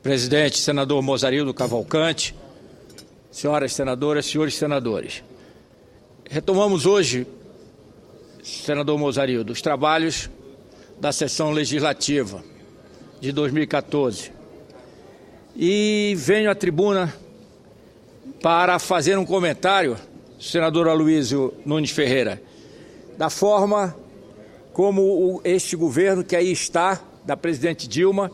Presidente, senador Mozarildo Cavalcante, senhoras senadoras, senhores senadores. Retomamos hoje, senador Mozarildo, os trabalhos da sessão legislativa de 2014 e venho à tribuna para fazer um comentário, senador Aloysio Nunes Ferreira, da forma como este governo que aí está, da presidente Dilma,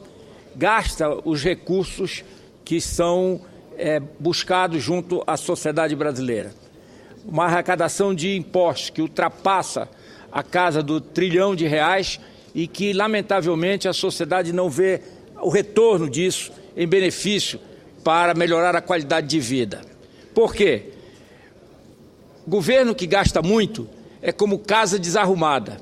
gasta os recursos que são buscados junto à sociedade brasileira. Uma arrecadação de impostos que ultrapassa a casa do R$ 1 trilhão e que, lamentavelmente, a sociedade não vê o retorno disso em benefício para melhorar a qualidade de vida. Por quê? Governo que gasta muito é como casa desarrumada.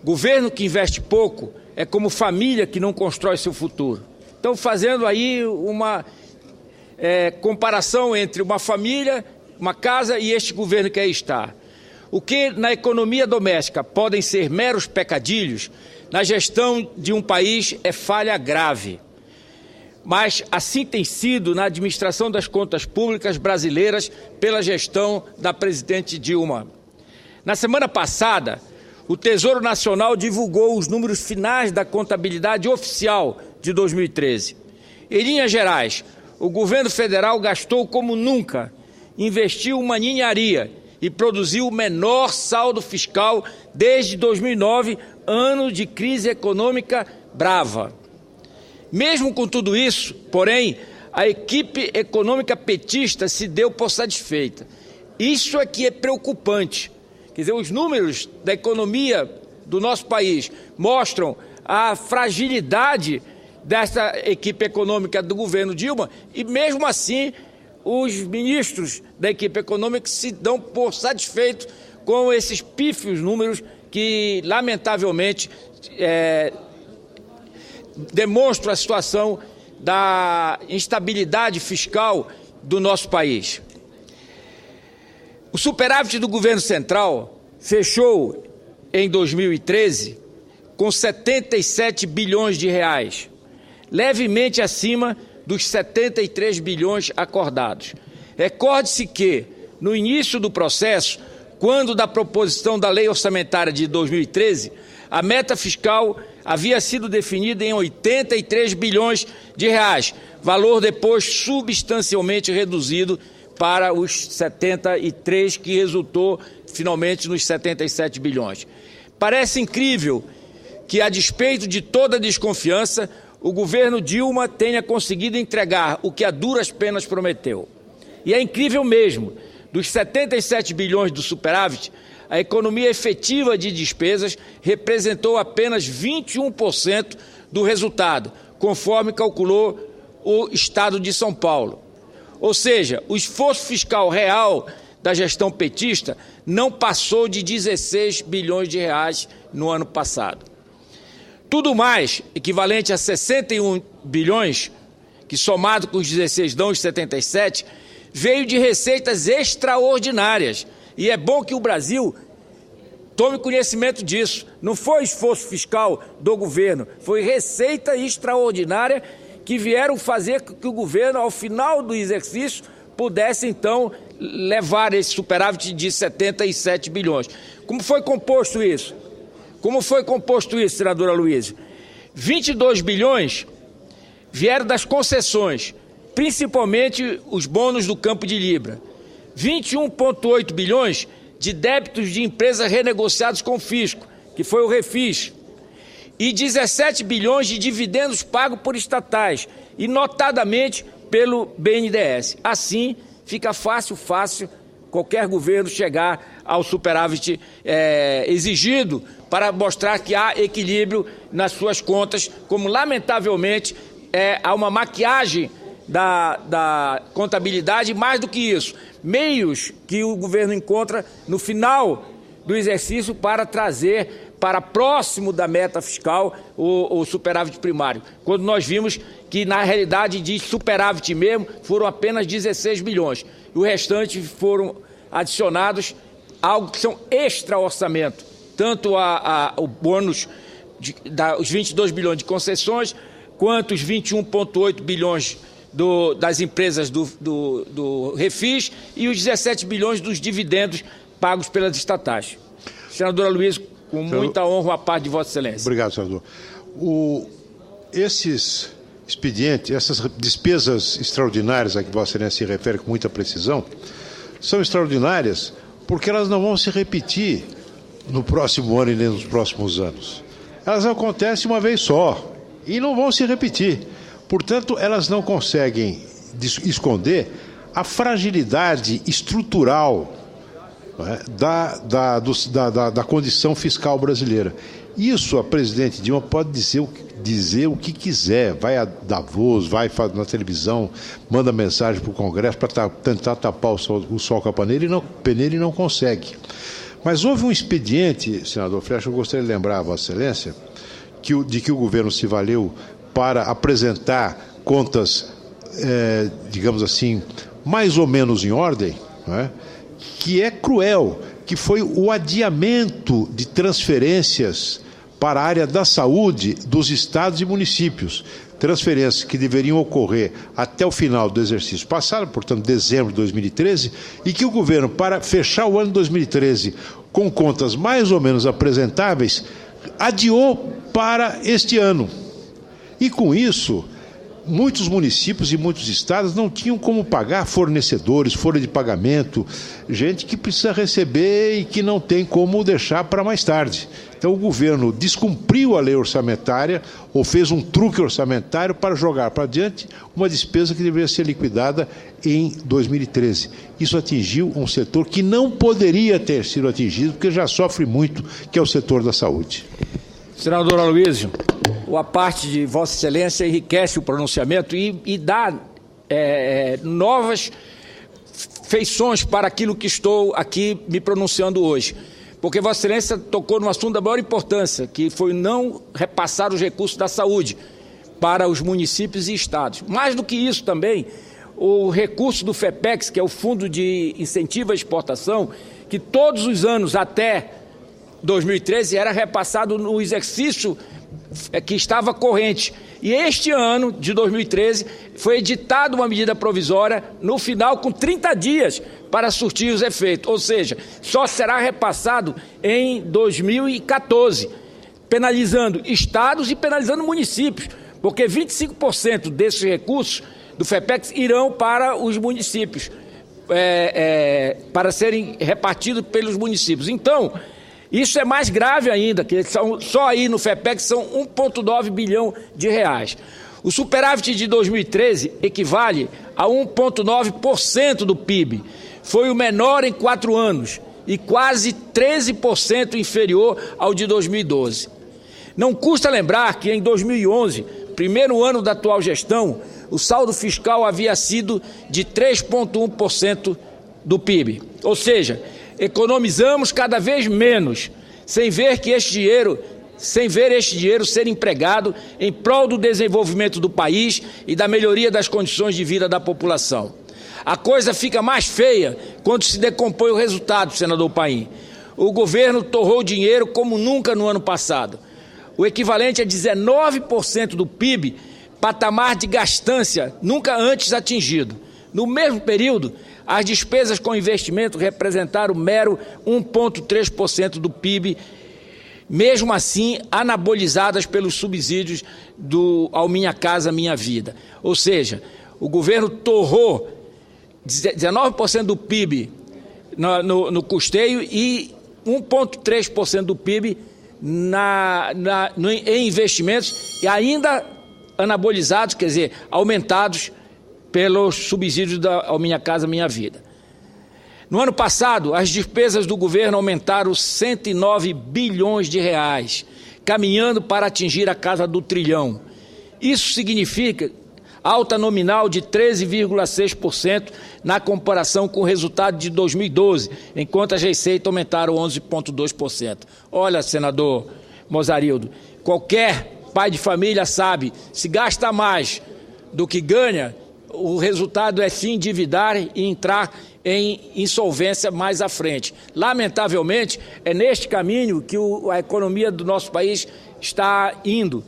Governo que investe pouco é como família que não constrói seu futuro. Então, fazendo aí uma comparação entre uma família, uma casa e este governo que aí está. O que na economia doméstica podem ser meros pecadilhos, na gestão de um país é falha grave. Mas assim tem sido na administração das contas públicas brasileiras pela gestão da presidente Dilma. Na semana passada, o Tesouro Nacional divulgou os números finais da contabilidade oficial de 2013. Em linhas gerais, o governo federal gastou como nunca, investiu uma ninharia e produziu o menor saldo fiscal desde 2009, ano de crise econômica brava. Mesmo com tudo isso, porém, a equipe econômica petista se deu por satisfeita. Isso é que é preocupante. Quer dizer, os números da economia do nosso país mostram a fragilidade dessa equipe econômica do governo Dilma e, mesmo assim, os ministros da equipe econômica se dão por satisfeitos com esses pífios números que, lamentavelmente, demonstram a situação da instabilidade fiscal do nosso país. O superávit do governo central fechou em 2013 com 77 bilhões de reais, levemente acima dos 73 bilhões acordados. Recorde-se que, no início do processo, quando da proposição da lei orçamentária de 2013, a meta fiscal havia sido definida em 83 bilhões de reais, valor depois substancialmente reduzido para os 73, que resultou finalmente nos 77 bilhões. Parece incrível que, a despeito de toda a desconfiança, o governo Dilma tenha conseguido entregar o que a duras penas prometeu. E é incrível mesmo, dos 77 bilhões do superávit, a economia efetiva de despesas representou apenas 21% do resultado, conforme calculou o Estado de São Paulo. Ou seja, o esforço fiscal real da gestão petista não passou de 16 bilhões de reais no ano passado. Tudo mais, equivalente a 61 bilhões, que somado com os 16 dão os 77, veio de receitas extraordinárias. E é bom que o Brasil tome conhecimento disso. Não foi esforço fiscal do governo, foi receita extraordinária que vieram fazer com que o governo, ao final do exercício, pudesse, então, levar esse superávit de 77 bilhões. Como foi composto isso? Como foi composto isso, senador Aloysio? 22 bilhões vieram das concessões, principalmente os bônus do Campo de Libra. 21,8 bilhões de débitos de empresas renegociados com o fisco, que foi o Refis. E 17 bilhões de dividendos pagos por estatais, e notadamente pelo BNDES. Assim, fica fácil qualquer governo chegar ao superávit exigido para mostrar que há equilíbrio nas suas contas, como lamentavelmente há uma maquiagem da contabilidade. Mais do que isso, meios que o governo encontra no final do exercício para trazer para próximo da meta fiscal o superávit primário, quando nós vimos que, na realidade, de superávit mesmo, foram apenas 16 bilhões. E o restante foram adicionados algo que são extra-orçamento, tanto o bônus, os 22 bilhões de concessões, quanto os 21,8 bilhões das empresas do Refis e os 17 bilhões dos dividendos pagos pelas estatais. Senador Aloysio, com muita honra, a parte de Vossa Excelência. Obrigado, senador. Esses expedientes, essas despesas extraordinárias a que Vossa Excelência se refere com muita precisão, são extraordinárias porque elas não vão se repetir no próximo ano e nem nos próximos anos. Elas acontecem uma vez só e não vão se repetir. Portanto, elas não conseguem esconder a fragilidade estrutural, não é, da condição fiscal brasileira. Isso a presidente Dilma pode dizer o que quiser, vai a Davos, vai na televisão, manda mensagem para o Congresso para tentar tapar o sol com a peneira e não consegue. Mas houve um expediente, senador Freixo, eu gostaria de lembrar a Vossa Excelência, de que o governo se valeu para apresentar contas, digamos assim, mais ou menos em ordem, não é? Que é cruel, que foi o adiamento de transferências para a área da saúde dos estados e municípios. Transferências que deveriam ocorrer até o final do exercício passado, portanto, dezembro de 2013, e que o governo, para fechar o ano de 2013 com contas mais ou menos apresentáveis, adiou para este ano. E com isso, muitos municípios e muitos estados não tinham como pagar fornecedores, folha de pagamento, gente que precisa receber e que não tem como deixar para mais tarde. Então o governo descumpriu a lei orçamentária ou fez um truque orçamentário para jogar para diante uma despesa que deveria ser liquidada em 2013. Isso atingiu um setor que não poderia ter sido atingido, porque já sofre muito, que é o setor da saúde. Senador Aloysio, a parte de Vossa Excelência enriquece o pronunciamento e dá novas feições para aquilo que estou aqui me pronunciando hoje. Porque Vossa Excelência tocou num assunto da maior importância, que foi não repassar os recursos da saúde para os municípios e estados. Mais do que isso também, o recurso do FEPEX, que é o Fundo de Incentivo à Exportação, que todos os anos até 2013 era repassado no exercício que estava corrente. E este ano, de 2013, foi editada uma medida provisória, no final, com 30 dias para surtir os efeitos. Ou seja, só será repassado em 2014, penalizando estados e penalizando municípios, porque 25% desses recursos do FEPEX irão para os municípios, para serem repartidos pelos municípios. Então, isso é mais grave ainda, que só aí no FEPEX são 1,9 bilhão de reais. O superávit de 2013 equivale a 1,9% do PIB. Foi o menor em 4 anos e quase 13% inferior ao de 2012. Não custa lembrar que em 2011, primeiro ano da atual gestão, o saldo fiscal havia sido de 3,1% do PIB. Ou seja, economizamos cada vez menos, sem ver este dinheiro ser empregado em prol do desenvolvimento do país e da melhoria das condições de vida da população. A coisa fica mais feia quando se decompõe o resultado, senador Paim. O governo torrou dinheiro como nunca no ano passado, o equivalente a 19% do PIB, patamar de gastância nunca antes atingido. No mesmo período, as despesas com investimento representaram mero 1,3% do PIB, mesmo assim anabolizadas pelos subsídios do Ao Minha Casa Minha Vida. Ou seja, o governo torrou 19% do PIB no custeio e 1,3% do PIB em investimentos e ainda anabolizados, quer dizer, aumentados pelos subsídios da Ao Minha Casa Minha Vida. No ano passado, as despesas do governo aumentaram 109 bilhões de reais, caminhando para atingir a casa do trilhão. Isso significa alta nominal de 13,6% na comparação com o resultado de 2012, enquanto as receitas aumentaram 11,2%. Olha, senador Mozarildo, qualquer pai de família sabe, se gasta mais do que ganha, o resultado é se endividar e entrar em insolvência mais à frente. Lamentavelmente, é neste caminho que a economia do nosso país está indo,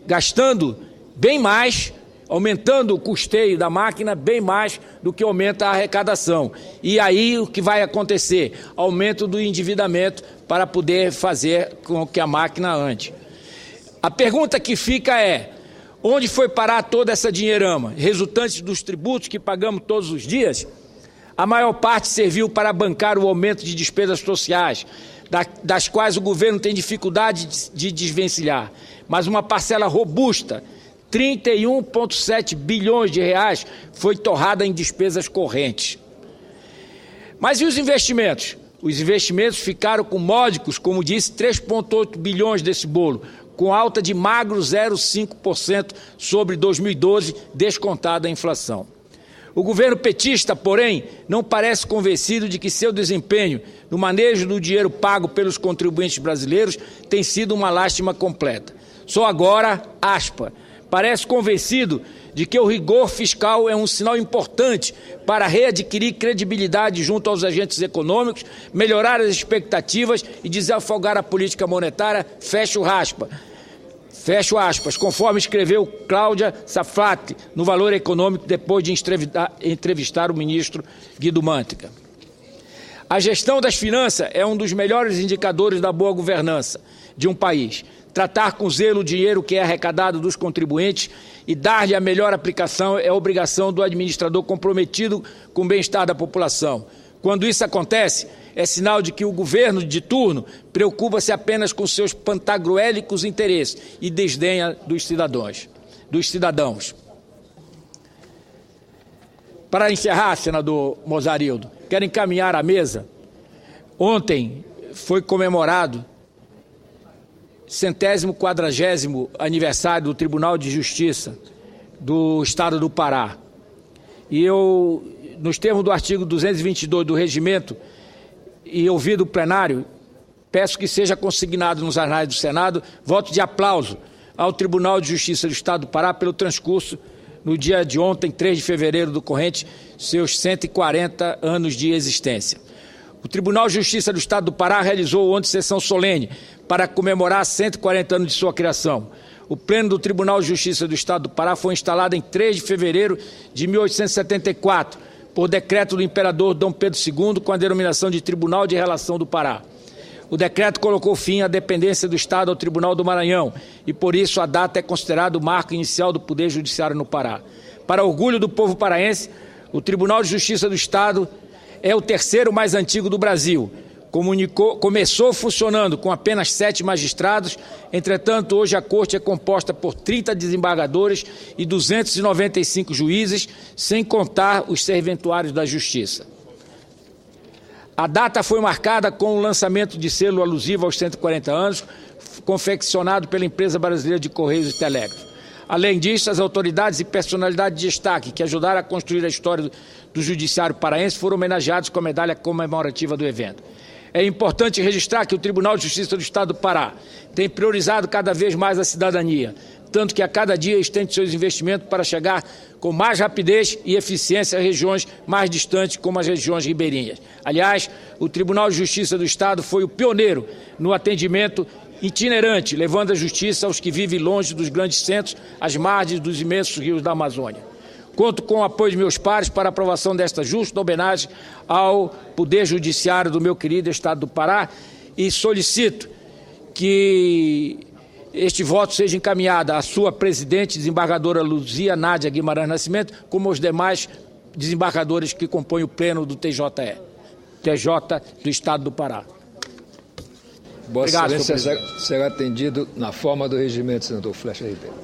gastando bem mais, aumentando o custeio da máquina bem mais do que aumenta a arrecadação. E aí o que vai acontecer? Aumento do endividamento para poder fazer com que a máquina ande. A pergunta que fica é: onde foi parar toda essa dinheirama? Resultante dos tributos que pagamos todos os dias? A maior parte serviu para bancar o aumento de despesas sociais, das quais o governo tem dificuldade de desvencilhar. Mas uma parcela robusta, 31,7 bilhões de reais, foi torrada em despesas correntes. Mas e os investimentos? Os investimentos ficaram com módicos, como disse, 3,8 bilhões desse bolo, com alta de magro 0,5% sobre 2012, descontada a inflação. O governo petista, porém, não parece convencido de que seu desempenho no manejo do dinheiro pago pelos contribuintes brasileiros tem sido uma lástima completa. Só agora, aspa, parece convencido de que o rigor fiscal é um sinal importante para readquirir credibilidade junto aos agentes econômicos, melhorar as expectativas e desafogar a política monetária, fecho aspas, conforme escreveu Cláudia Saflati no Valor Econômico depois de entrevistar o ministro Guido Mantega. A gestão das finanças é um dos melhores indicadores da boa governança de um país. Tratar com zelo o dinheiro que é arrecadado dos contribuintes e dar-lhe a melhor aplicação é obrigação do administrador comprometido com o bem-estar da população. Quando isso acontece, é sinal de que o governo de turno preocupa-se apenas com seus pantagruélicos interesses e desdenha dos cidadãos. Para encerrar, senador Mozarildo, quero encaminhar à mesa. Ontem foi comemorado 140º aniversário do Tribunal de Justiça do Estado do Pará. E eu, nos termos do artigo 222 do Regimento, e ouvido o plenário, peço que seja consignado nos anais do Senado voto de aplauso ao Tribunal de Justiça do Estado do Pará pelo transcurso, no dia de ontem, 3 de fevereiro do corrente, seus 140 anos de existência. O Tribunal de Justiça do Estado do Pará realizou ontem sessão solene para comemorar 140 anos de sua criação. O Pleno do Tribunal de Justiça do Estado do Pará foi instalado em 3 de fevereiro de 1874, por decreto do imperador Dom Pedro II, com a denominação de Tribunal de Relação do Pará. O decreto colocou fim à dependência do Estado ao Tribunal do Maranhão e, por isso, a data é considerada o marco inicial do Poder Judiciário no Pará. Para orgulho do povo paraense, o Tribunal de Justiça do Estado é o terceiro mais antigo do Brasil. Começou funcionando com apenas 7 magistrados, entretanto, hoje a Corte é composta por 30 desembargadores e 295 juízes, sem contar os serventuários da Justiça. A data foi marcada com o lançamento de selo alusivo aos 140 anos, confeccionado pela Empresa Brasileira de Correios e Telégrafos. Além disso, as autoridades e personalidades de destaque que ajudaram a construir a história do Judiciário paraense foram homenageados com a medalha comemorativa do evento. É importante registrar que o Tribunal de Justiça do Estado do Pará tem priorizado cada vez mais a cidadania, tanto que a cada dia estende seus investimentos para chegar com mais rapidez e eficiência a regiões mais distantes, como as regiões ribeirinhas. Aliás, o Tribunal de Justiça do Estado foi o pioneiro no atendimento itinerante, levando a justiça aos que vivem longe dos grandes centros, às margens dos imensos rios da Amazônia. Conto com o apoio de meus pares para a aprovação desta justa homenagem ao Poder Judiciário do meu querido Estado do Pará e solicito que este voto seja encaminhado à sua presidente, desembargadora Luzia Nádia Guimarães Nascimento, como aos demais desembargadores que compõem o Pleno do TJ do Estado do Pará. Vossa Excelência será atendido na forma do regimento, senador Flecha Ribeiro.